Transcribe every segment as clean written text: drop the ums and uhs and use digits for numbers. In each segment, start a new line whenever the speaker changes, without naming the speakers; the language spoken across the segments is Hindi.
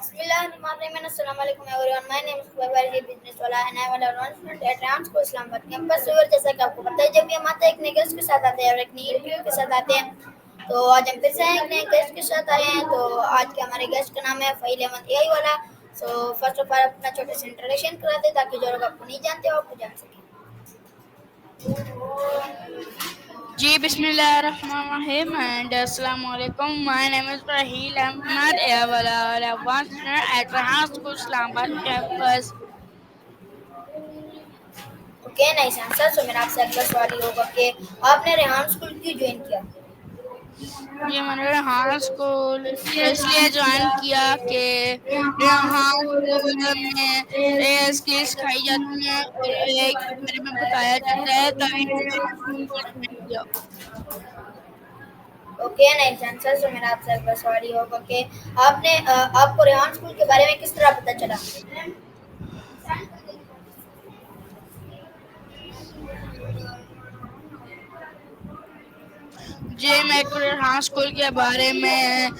Bismillahirrahmanirrahim. Assalamualaikum everyone. My name is Babarji Business Wala and I am a student at Rams को इस्लामाबाद कैंपस से। और जैसा कि आपको पता है, जब भी हम आते हैं एक नए गेस्ट के साथ आते हैं और एक नई इंटरव्यू के साथ आते हैं, तो आज हम फिर से एक नए गेस्ट के साथ आए हैं। तो आज के हमारे गेस्ट का नाम है फ़हील अहमद एआई वाला। सो फर्स्ट ऑफ ऑल अपना छोटा सा इंट्रोडक्शन करा दे ताकि जो लोग आपको नहीं जानते हो आपको जान सकें।
जी बिस्मिल्लाहिर्रहमानिर्रहीम एंड अस्सलाम वालेकुम। My name is Faheel Ahmed एवाला और I want to at Rehan school Islamabad campus.
Okay, nice answer. So मेरा आपसे अगला सवाल ये होगा कि आपने रेहान स्कूल क्यों ज्वाइन किया?
जी मैंने रेहान स्कूल इसलिए ज्वाइन किया कि रेहान स्कूल में स्किल्स सिखाई जाती हैं और एआई के बारे में बताया जाता है, तभी मैंने रेहान स्कूल ज्वाइन किया।
Okay, nice answer. सो मेरा आपसे अगला सवाल ये होगा कि आपको रेहान स्कूल के बारे में किस तरह पता चला?
जी मेरे को रेहान स्कूल के बारे में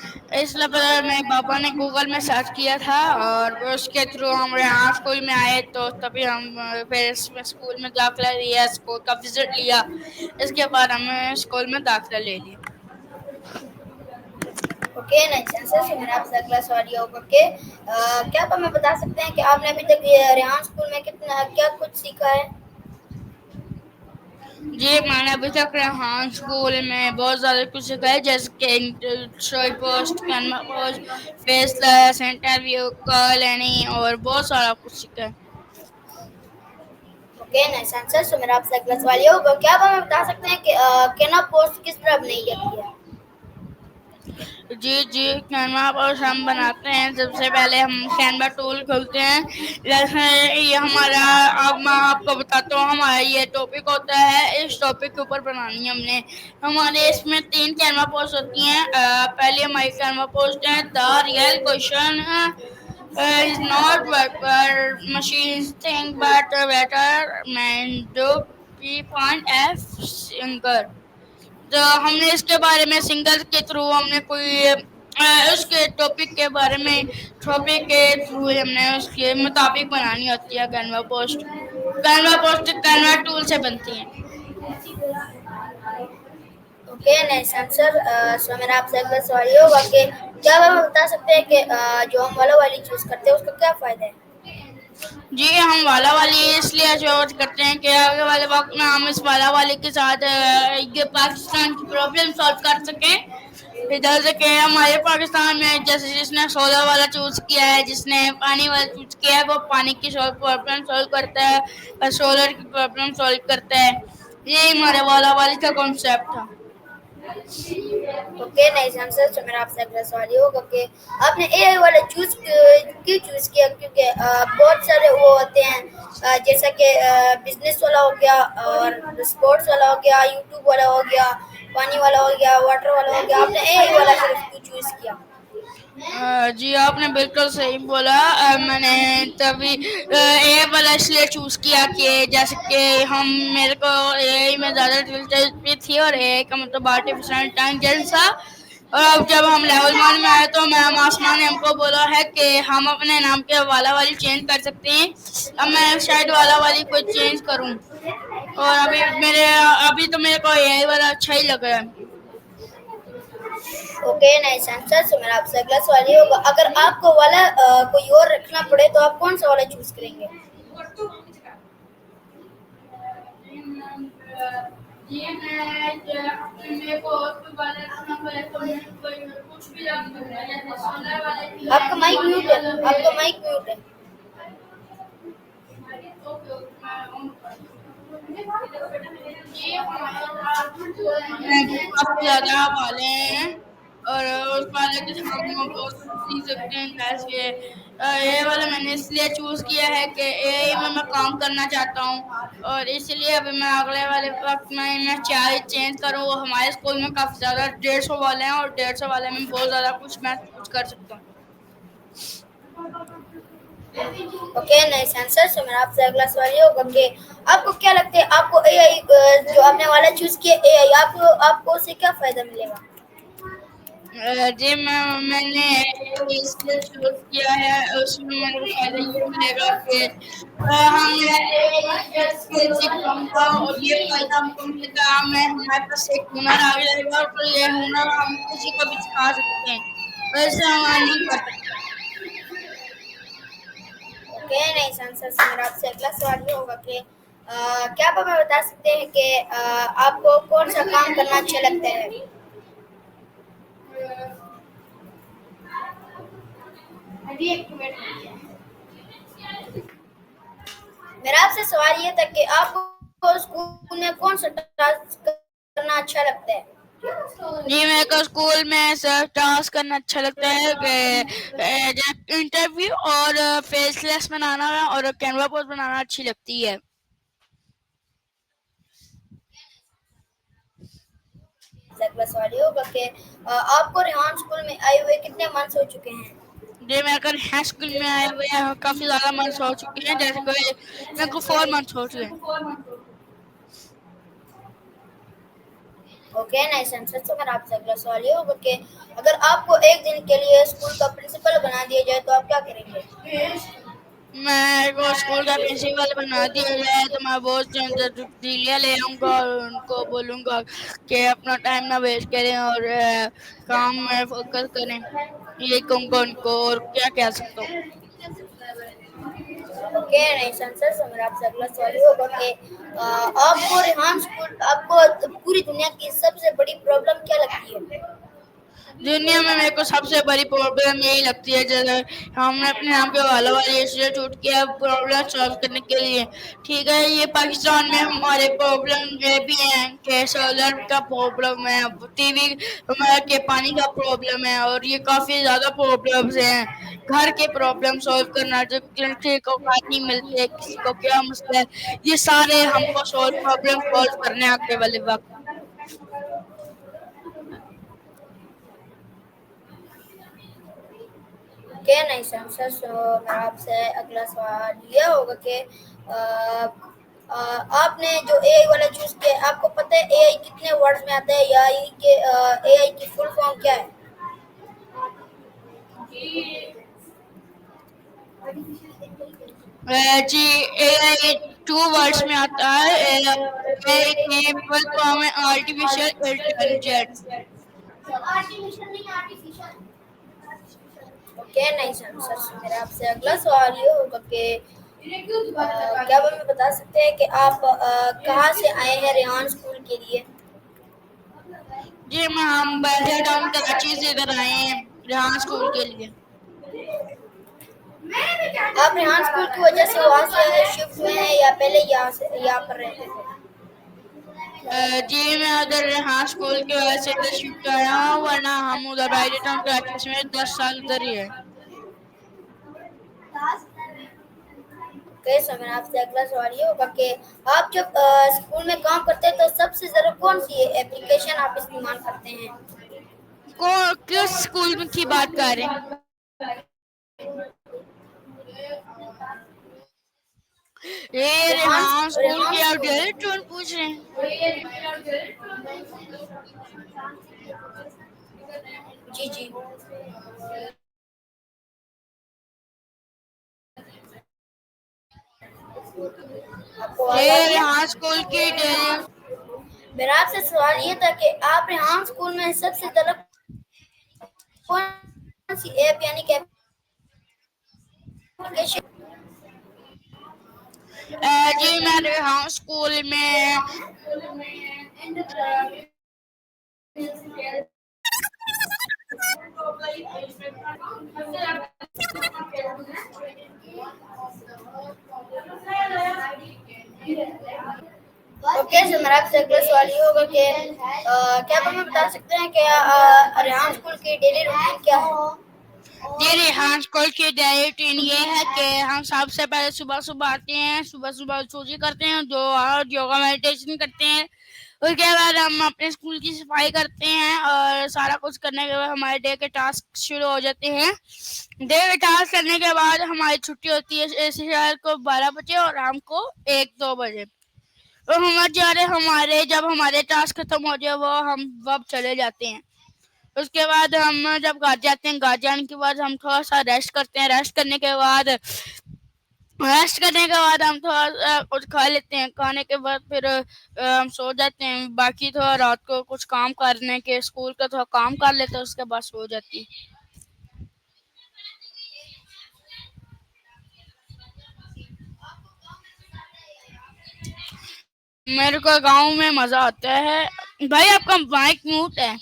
इसलिए पता, मेरे पापा ने गूगल में सर्च किया था और उसके थ्रू हम रेहान स्कूल में आए, तो तभी हम फिर इसमें स्कूल में दाखिला लिया, स्कूल का विजिट लिया। इसके बाद हमने स्कूल में दाखिला ले लिया।
Okay, nice answer. सो मेरा आपसे अगला सवाल ये होगा कि क्या आप हमें बता सकते हैं कि आपने अभी तक ये रेहान स्कूल में कितना क्या कुछ सीखा है?
जी मैंने अभी तक रेहान स्कूल में बहुत ज़्यादा कुछ सीखा है, जैसे कि short post, Canva post, faceless, interview, call any और बहुत सारा कुछ सीखा है।
Okay, nice answer. सो मेरा आपसे अगला सवाल ये होगा, क्या आप हमें बता सकते हैं कि कैनवा पोस्ट किस तरह बनाई जाती है?
जी कैनवा पर हम बनाते हैं। सबसे पहले हम कैनवा टूल खोलते हैं। जैसे ये हमारा, अब मैं आपको बताता हूँ, हमारा ये टॉपिक होता है, इस टॉपिक के ऊपर बनानी है हमने। हमारे इसमें 3 कैनवा पोस्ट होती हैं। पहली हमारी कैनवा पोस्ट है, the real question is not what machines think but better man do we find a singer। तो हमने इसके बारे में सिंगर के थ्रू हमने कोई उसके टॉपिक के थ्रू हमने उसके मुताबिक बनानी होती है Canva post. Canva post Canva tool से बनती है।
Okay, nice answer. सो मेरा आपसे अगला सवाल ये होगा कि क्या आप हमें बता सकते हैं कि जो हम वाला वाली चूज करते हैं उसका क्या फायदा है?
जी हम वाला वाली इसलिए चूज करते हैं कि आगे वाले वक्त में हम इस वाला वाली के साथ ये पाकिस्तान की प्रॉब्लम सॉल्व कर सकें। इधर से कि हमारे पाकिस्तान में जैसे जिसने सोलर वाला चूज किया है, जिसने पानी वाला चूज किया है, वो पानी की प्रॉब्लम सॉल्व करता है और सोलर की प्रॉब्लम सॉल्व करता है। ये हमारे वाला वाली का कॉन्सेप्ट था।
Okay, nice answer. तो मेरा आपसे अगला सवाल ये होगा कि आपने एआई वाला क्यों चूज किया? क्योंकि बहुत सारे वो होते हैं, जैसा कि बिजनेस वाला हो गया और स्पोर्ट्स वाला हो गया, यूट्यूब वाला हो गया, पानी वाला हो गया, वाटर वाला हो गया। आपने एआई वाला सिर्फ क्यों चूज किया?
जी आपने बिल्कुल सही बोला। मैंने तभी ए वाला इसलिए चूज किया कि जैसे कि हम मेरे को ए में ज़्यादा दिलचस्पी थी और ए का मतलब आर्टिफिशियल इंटेलिजेंस था। और अब जब हम लेवल 1 में आए तो मैम आसमान ने हमको बोला है कि हम अपने नाम के वाला वाली चेंज कर सकते हैं। अब मैं शायद वाला वाली को चेंज करूं, और अभी तो मेरे को ए वाला अच्छा ही लग रहा है।
Okay, nice answer. सो मेरा आपसे अगला सवाल ये होगा, अगर आपको वाला कोई और रखना पड़े तो आप कौन सा वाला चूज करेंगे? आपका माइक म्यूट है, आपका माइक म्यूट है।
काफी ज्यादा वाले हैं और उस वाले के साथ हम बहुत कुछ सीख सकते हैं। जैसे ये वाला मैंने इसलिए चूज किया है कि एआई में मैं काम करना चाहता हूँ, और इसलिए अभी मैं अगले वाले वक्त में मैं चाहे चेंज करूँ। वो हमारे स्कूल में काफी ज्यादा 150 वाले हैं और 150 वाले में बहुत ज्यादा कुछ मैं चूज कर सकता हूँ।
Okay, nice answer. सो मेरा आपसे अगला सवाल ये होगा कि आपको क्या लगता है, आपको एआई जो आपने वाला चूज किया एआई, आपको उससे क्या फायदा मिलेगा?
जी मैंने एक स्किल चूज किया है, उसमें मेरे को फायदा ये मिलेगा कि मैं एक स्किल सीख पाऊंगा और ये फायदा हमको मिलेगा, मैं हमारे पास एक हुनर आ जाएगा और फिर ये हुनर हम किसी को भी सिखा सकते हैं, वैसे हम अर्निंग कर सकते हैं।
ओके, नहीं आंसर से मेरा आपसे अगला सवाल ये होगा कि क्या आप हमें बता सकते हैं कि आपको कौन सा काम करना अच्छा लगता है? अभी एक मिनट। मेरा आपसे सवाल ये था कि आपको स्कूल में कौन सा टास्क करना अच्छा लगता है?
जी मेरे को स्कूल में सर टास्क करना अच्छा लगता है कि इंटरव्यू और फेसलेस बनाना और कैनवा पोस्ट बनाना अच्छी लगती है।
अगला सवाल ये होगा कि आपको रेहान स्कूल में आए हुए कितने मंथ्स हो चुके हैं?
जी मैं अगर हाई स्कूल में आए हुए हैं काफी ज्यादा मंथ्स हो चुके हैं, जैसे कोई मेरे को 4 मंथ्स हो चुके हैं।
Okay, nice answer. तो मेरा आपसे अगला सवाल ये होगा कि अगर आपको एक दिन के लिए स्कूल का प्रिंसिपल बना दिया जाए तो आप क्या करेंगे?
मैं को स्कूल का प्रिंसिपल बना दिया जाए तो मैं बहुत तब्दीलियाँ ले आऊँगा और उनको बोलूँगा कि अपना टाइम ना वेस्ट करें और काम में फोकस करें, ये कहूँगा उनको। और क्या कह सकता हूँ।
Okay, nice answer. तो मेरा आपसे अगला सवाल ये होगा कि आपको रेहान स्कूल आपको पूरी दुनिया की सबसे बड़ी प्रॉब्लम क्या लगती है?
दुनिया में मेरे को सबसे बड़ी प्रॉब्लम यही लगती है, जैसे हमने अपने यहाँ पे वाला वाली इंस्टीट्यूट किया प्रॉब्लम सॉल्व करने के लिए। ठीक है, ये पाकिस्तान में हमारे प्रॉब्लम ये भी हैं कि सोलर का प्रॉब्लम है, टीवी के पानी का प्रॉब्लम है और ये काफी ज्यादा प्रॉब्लम्स हैं। घर के प्रॉब्लम सॉल्व करना, जो किसी को खाद नहीं मिलती है, किसी को क्या मसला है, ये सारे हमको प्रॉब्लम सॉल्व करने आगे वाले वक्त।
Okay, nice answer. सो मेरा आपसे अगला सवाल ये होगा कि आपने जो एआई वाला चूज किया, आपको पता है एआई कितने वर्ड्स में आता है या एआई की फुल फॉर्म क्या है?
जी एआई 2 वर्ड्स में आता है। एआई की फुल फॉर्म है artificial intelligence.
Okay, nice answer. मेरा आपसे अगला सवाल ये होगा कि क्या आप हमें बता सकते हैं कि आप कहाँ से आए हैं रेहान स्कूल के लिए?
जी हम बंजर टाउन कराची से इधर आए हैं रेहान स्कूल के लिए।
आप रेहान स्कूल की वजह से वहाँ से शिफ्ट हुए हैं या पहले यहाँ पर रहते थे?
जी मैं उधर रेहान स्कूल की वजह से इधर शिफ्ट आया हूँ, वरना हम उधर बंजर टाउन कराची में 10 साल उधर ही है।
ओके, सो मेरा आपसे अगला सवाल ये होगा कि आप जब स्कूल में काम करते हैं तो सबसे ज़्यादा कौन सी एप्लीकेशन आप इस्तेमाल करते हैं?
किस स्कूल की बात कर रहे हैं? ये
रेहान
रेहान स्कूल
रेहान
की आप
स्कूल
डायरेक्ट
में।
पूछ रहे हैं?
जी जी। आपको आवाज़ आ
ये
रही
रेहान
है?
स्कूल की डायरेक्ट।
मेरा आपसे सवाल ये था कि आप रेहान स्कूल में सबसे ज़्यादा कौन सी ऐप यानी कि एप्लीकेशन?
जी मैं रेहान स्कूल में
ओके, सो मेरा आपसे अगला सवाल ये होगा कि क्या आप हमें बता सकते हैं कि रेहान स्कूल की डेली रूटीन क्या है?
जी रेहान स्कूल की डेली रूटीन ये है कि हम सबसे पहले सुबह सुबह आते हैं, सुबह सुबह सूजी करते हैं, जो योगा मेडिटेशन करते हैं। उसके बाद हम अपने स्कूल की सफाई करते हैं और सारा कुछ करने के बाद हमारे डे के टास्क शुरू हो जाते हैं। डे के टास्क करने के बाद हमारी छुट्टी होती है शहर को 12 बजे और राम को 1-2 बजे। और हमारे जब हमारे टास्क खत्म हो जाए वो हम वब चले जाते हैं। उसके बाद हम जब घर जाते हैं, घर जाने के बाद हम थोड़ा सा रेस्ट करते हैं। रेस्ट करने के बाद हम थोड़ा कुछ खा लेते हैं। खाने के बाद फिर हम सो जाते हैं। बाकी थोड़ा रात को कुछ काम करने के स्कूल का थोड़ा काम कर लेते हैं, उसके बाद सो जाती हैं। मेरे को गांव में मजा आता है। भाई आपका माइक म्यूट है।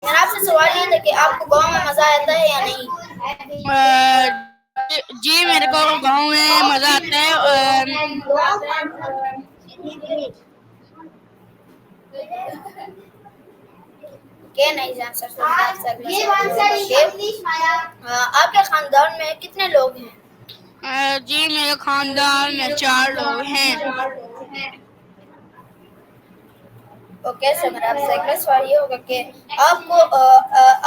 मेरा आपसे सवाल ये था कि आपको गांव में मजा आता है या नहीं?
जी मेरे को गांव में मजा आता है।
क्या नहीं जान सकते आपसे आपके खानदान में कितने लोग हैं?
जी मेरे खानदान में 4 लोग हैं।
ओके सर, मेरा आपसे अगला सवाल ये होगा कि आपको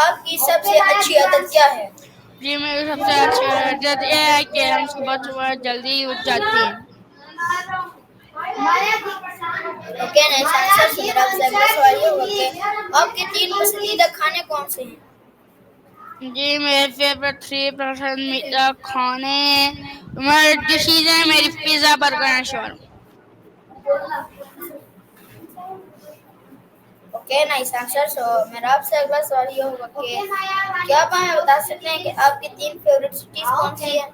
आपकी सबसे अच्छी आदत क्या है?
जी मेरी सबसे अच्छी आदत ये है कि हम सुबह सुबह जल्दी उठ जाते हैं।
ओके नहीं सर, मेरा आपसे अगला सवाल ये होगा कि आपके 3 पसंदीदा खाने कौन से हैं?
जी मेरे फेवरेट 3 पसंदीदा खाने मेरी डिशेज हैं, मेरी pizza, burger and shawarma.
Okay nice answer. So मेरा आपसे अगला सवाल ये होगा कि क्या आप हमें बता सकते हैं कि आपकी 3 फेवरेट सिटीज कौन सी है?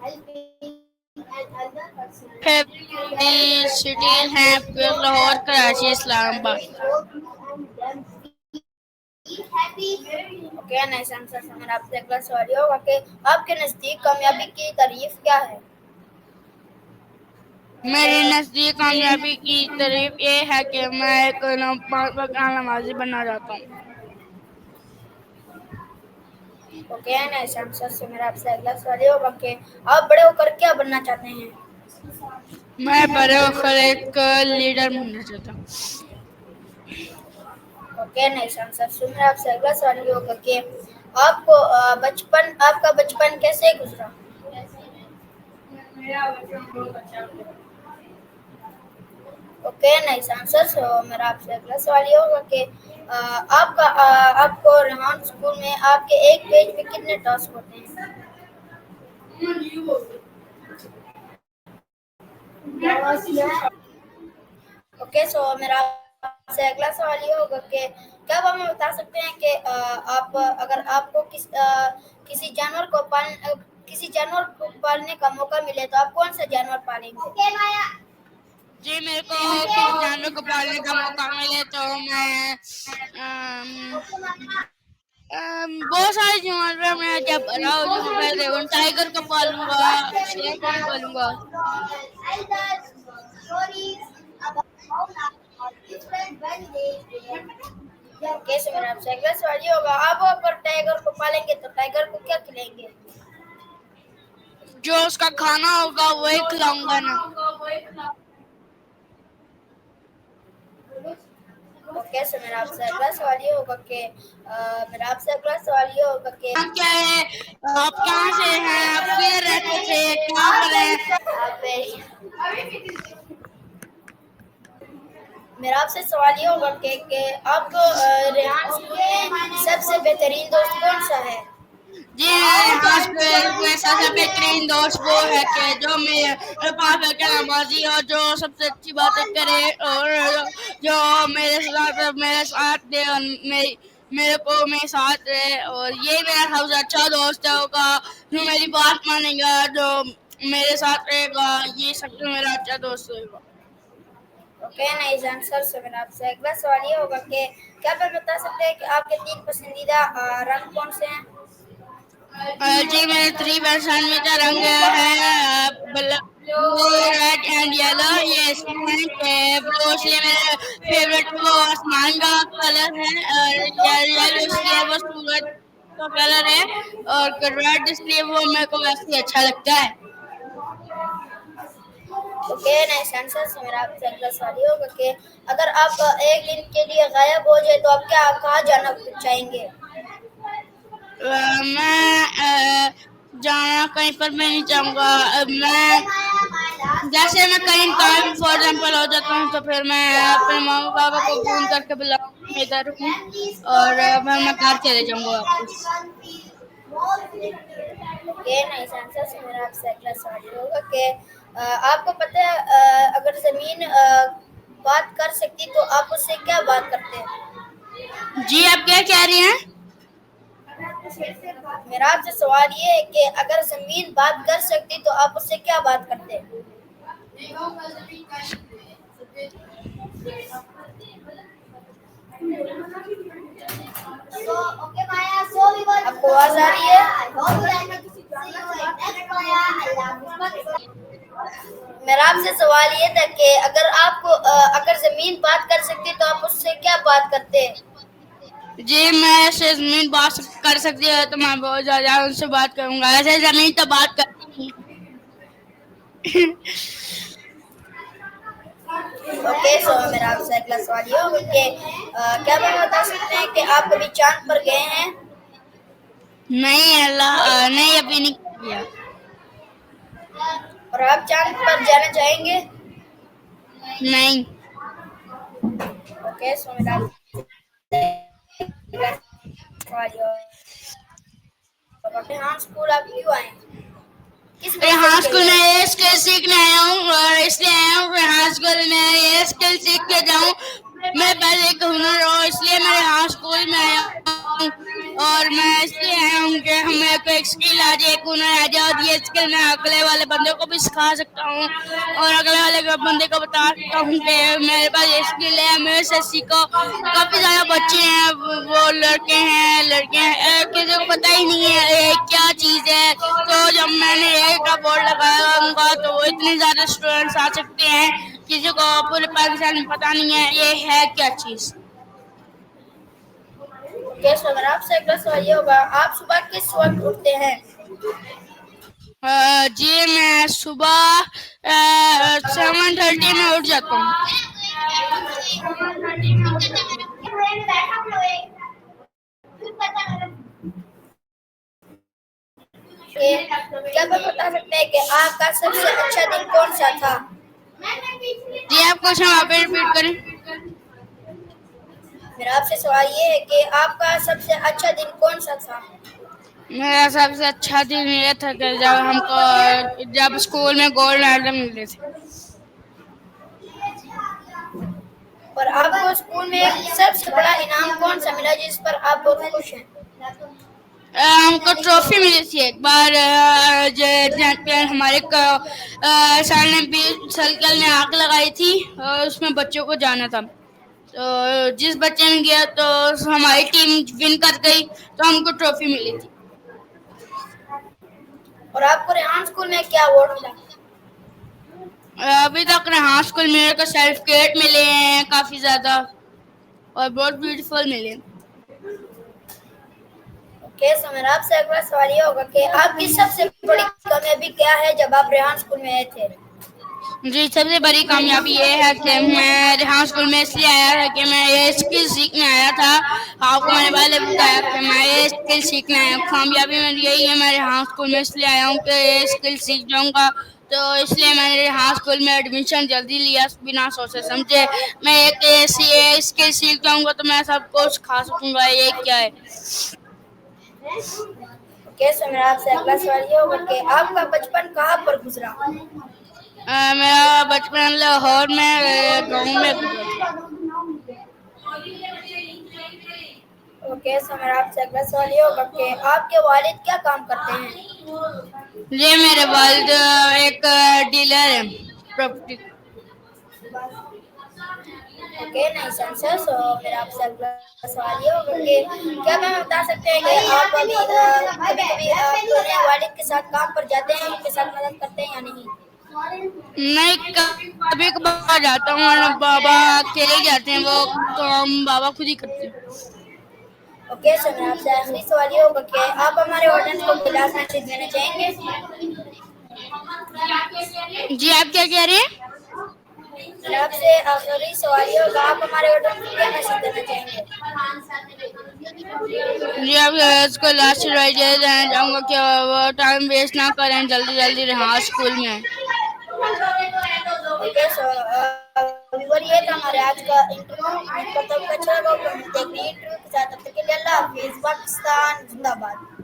फेवरेट सिटीज हैं Lahore, Karachi, Islamabad.
Okay nice answer. So मेरा आपसे अगला सवाल ये होगा कि आपके नजदीक कामयाबी की तारीफ क्या है?
मेरे नज़दीक कामयाबी की तारीफ ये है कि मैं एक 5 वक्त का नमाजी बनना चाहता हूँ।
Okay nice answer. सो मेरा आपसे अगला सवाल ये होगा कि आप बड़े होकर क्या बनना चाहते हैं?
मैं बड़े होकर एक लीडर बनना चाहता हूँ।
Okay nice answer. सो मेरा आपसे अगला सवाल ये होगा कि आपको आपका बचपन कैसे गुजरा? Okay nice answer. सो मेरा आपसे अगला सवाल ये होगा कि आपको रेहान स्कूल में आपके एक पेज पे कितने टास्क होते हैं? ओके सो मेरा आपसे अगला सवाल ये होगा कि क्या आप हमें बता सकते हैं कि आप अगर आपको किसी जानवर को पालने का मौका मिले तो आप कौन सा जानवर पालेंगे?
जी मेरे को किसी जानवर को पालने का मौका मिले तो मैं बहुत सारे जानवर मैं जब बड़ा हो जाऊंगा पहले उन टाइगर को पालूंगा, शेर को भी पालूंगा।
ओके सो मेरा आपसे अगला सवाल ये होगा आप अगर टाइगर को पालेंगे तो टाइगर को क्या खिलाएंगे?
जो उसका खाना होगा वही खिलाऊंगा ना।
ओके सो मेरा आपसे अगला सवाल ये होगा कि
क्या है, आप कहाँ से हैं, आप किधर रहते थे, कहाँ पर हैं?
मेरा आपसे सवाल ये होगा कि आपको रेहान स्कूल में सबसे बेहतरीन दोस्त कौन सा है?
जी यहाँ पे सबसे बेहतरीन दोस्त वो है कि जो मेरे पास बैठे नमाजी और जो सबसे अच्छी बातें करे और जो मेरे साथ दे और मेरे साथ रहे। और ये मेरा सबसे अच्छा दोस्त होगा जो मेरी बात मानेगा, जो मेरे साथ रहेगा। ये सबसे मेरा अच्छा दोस्त होगा।
Okay nice answer. सो मेरा आपसे अगला सवाल ये होगा कि क्या आप बता सकते हैं कि आपके 3 पसंदीदा रंग कौन से हैं?
जी मेरे 3 पसंदीदा रंग है ब्लू, रेड एंड येलो। ये इसमें कि ब्लू इसलिए मेरे फेवरेट वो आसमान का कलर है और येलो इसलिए वो सूरज का कलर है और रेड इसलिए वो मेरे को वैसे ही अच्छा लगता है।
Okay nice answer. सो मेरा आपसे अगला सवाल ये होगा कि अगर आप एक दिन के लिए गायब हो जाए तो आप कहाँ जाना चाहेंगे?
मैं जाना कहीं पर मैं नहीं चाहूँगा। मैं जैसे मैं कहीं काम फॉर एग्जाम्पल हो जाता हूँ तो फिर मैं अपने मम्मी पापा को फोन करके बुलाऊँ मैं इधर हूँ और मैं घर चले जाऊंगा वापस।
Okay nice answer. सो मेरा आपसे अगला सवाल ये होगा कि आपको पता है अगर जमीन बात कर सकती तो आप उससे क्या बात करते?
जी आप क्या कह रही हैं?
मेरा आपसे सवाल ये है कि अगर जमीन बात कर सकती तो आप उससे क्या बात करते? आपको आवाज आ रही है? मेरा आपसे सवाल ये था कि अगर आपको अगर जमीन बात कर सकती तो आप उससे क्या बात करते?
जी मैं ऐसे जमीन बात कर सकती है तो मैं बहुत ज्यादा उनसे बात करूंगा। ऐसे जमीन तो बात करती नहीं।
ओके सो मेरा आपसे अगला सवाल ये होगा कि क्या आप हमें बता सकते हैं कि आप कभी चांद पर गए हैं?
नहीं अल्लाह नहीं अभी नहीं किया।
और आप चांद पर जाना चाहेंगे?
नहीं।
ओके सो मेरा अगला सवाल ये होगा हाँ स्कूल आप क्यों आए? किस मकसद
यहाँ
के
स्कूल
लिए
में
आए?
ये स्किल सीखने आया हूँ और इसलिए आया हूँ यहाँ स्कूल में ये स्किल सीख के जाऊँ। मेरे पास एक हुनर हो इसलिए मैं यहाँ स्कूल में आया हूँ और मैं इसलिए आया हूँ कि हमें को एक स्किल आ जाए एक हुनर आ जाए और ये स्किल मैं अगले वाले बंदे को भी सिखा सकता हूँ और अगले वाले बंदे को बता सकता हूँ कि मेरे पास ये स्किल है मेरे से सीखो। काफी ज्यादा बच्चे हैं वो लड़के हैं लड़कियां हैं किसी को पता ही नहीं है ये क्या चीज है। तो जब मैंने ये का बोर्ड लगाया उनका तो इतने ज्यादा स्टूडेंट्स आ सकते हैं किसी को पूरे पाकिस्तान में पता नहीं है ये है क्या चीज।
ओके सो मेरा आपसे अगला सवाल ये होगा आप सुबह किस वक्त उठते हैं?
जी मैं सुबह 7:30 में उठ जाता हूँ।
क्या आप बता सकते हैं कि आपका सबसे अच्छा दिन कौन सा था?
जी आप क्वेश्चन वहाँ पे रिपीट करें।
मेरा आपसे सवाल ये है कि आपका सबसे अच्छा दिन कौन सा था?
मेरा सबसे अच्छा दिन ये था कि जब स्कूल में गोल्ड मेडल मिले थे।
और आपको स्कूल में सबसे बड़ा इनाम कौन सा मिला जिस पर आप बहुत खुश हैं?
हमको ट्रॉफी मिली थी एक बार हमारे सर ने 20 सर्कल में आग लगाई थी और उसमें बच्चों को जाना था तो जिस बच्चे ने गया तो हमारी टीम विन कर गई तो हमको ट्रॉफी मिली थी।
और आपको रेहान स्कूल में क्या अवार्ड मिला?
अभी तक यहाँ स्कूल मेरे को सर्टिफिकेट मिले हैं काफी ज्यादा और बहुत ब्यूटीफुल मिले।
ओके सो मेरा आपसे अगला सवाल ये होगा कि आपकी सबसे बड़ी कामयाबी क्या है जब आप रेहान स्कूल में आए थे?
जी सबसे बड़ी कामयाबी ये है कि मैं यहाँ स्कूल में इसलिए आया था कि मैं ये स्किल सीखने आया था। आपको मैंने पहले बताया कि मैं ये स्किल सीखने आया हूँ। कामयाबी मेरी यही है मैं यहाँ स्कूल में इसलिए आया हूँ कि ये स्किल सीख जाऊँगा तो इसलिए मैंने यहाँ स्कूल में एडमिशन जल्दी लिया बिना सोचे समझे। मैं एक ऐसी स्किल सीख जाऊँगा तो मैं सबको सिखा सकूँगा ये क्या है।
ओके सो मेरा आपसे अगला सवाल ये होगा कि आपका बचपन कहाँ पर गुजरा?
मेरा बचपन लाहौर में गाँव में गुजरा था।
ओके सो मेरा आपसे अगला सवाल ये होगा कि आपके वालिद क्या काम करते हैं?
ये मेरे वालिद एक डीलर है property.
Okay nice answer. So मेरा आपसे अगला सवाल ये होगा कि क्या मैं बता सकते हैं कि आप अभी कभी-कभी अपने वालिद के साथ काम पर जाते हैं उनके साथ मदद करते हैं या नहीं?
नहीं कभी कभार जाता हूँ और बाबा अकेले जाते हैं वो काम बाबा खुद ही करते हैं।
ओके सो मेरा आपसे आखिरी सवाल ये होगा कि आप हमारे ऑडियंस को क्लास मैसेज देना चाहेंगे?
जी आप क्या कह रहे हैं?
मेरा आपसे आखिरी सवाल ये होगा आप हमारे ऑडियंस को क्या मैसेज देना चाहेंगे?
जी आप इसको लास्ट आइडिया देना चाहूँगा कि वो टाइम वेस्ट ना करें जल्दी जल्दी यहाँ स्कूल में।
ओके सो व्यूअर ये था हमारे आज का इंटरव्यू। उम्मीद करता हूँ कि अच्छा लगा। मिलते हैं एक नई इंटरव्यू के साथ, तब तक के लिए अल्लाह हाफिज़। पाकिस्तान जिंदाबाद।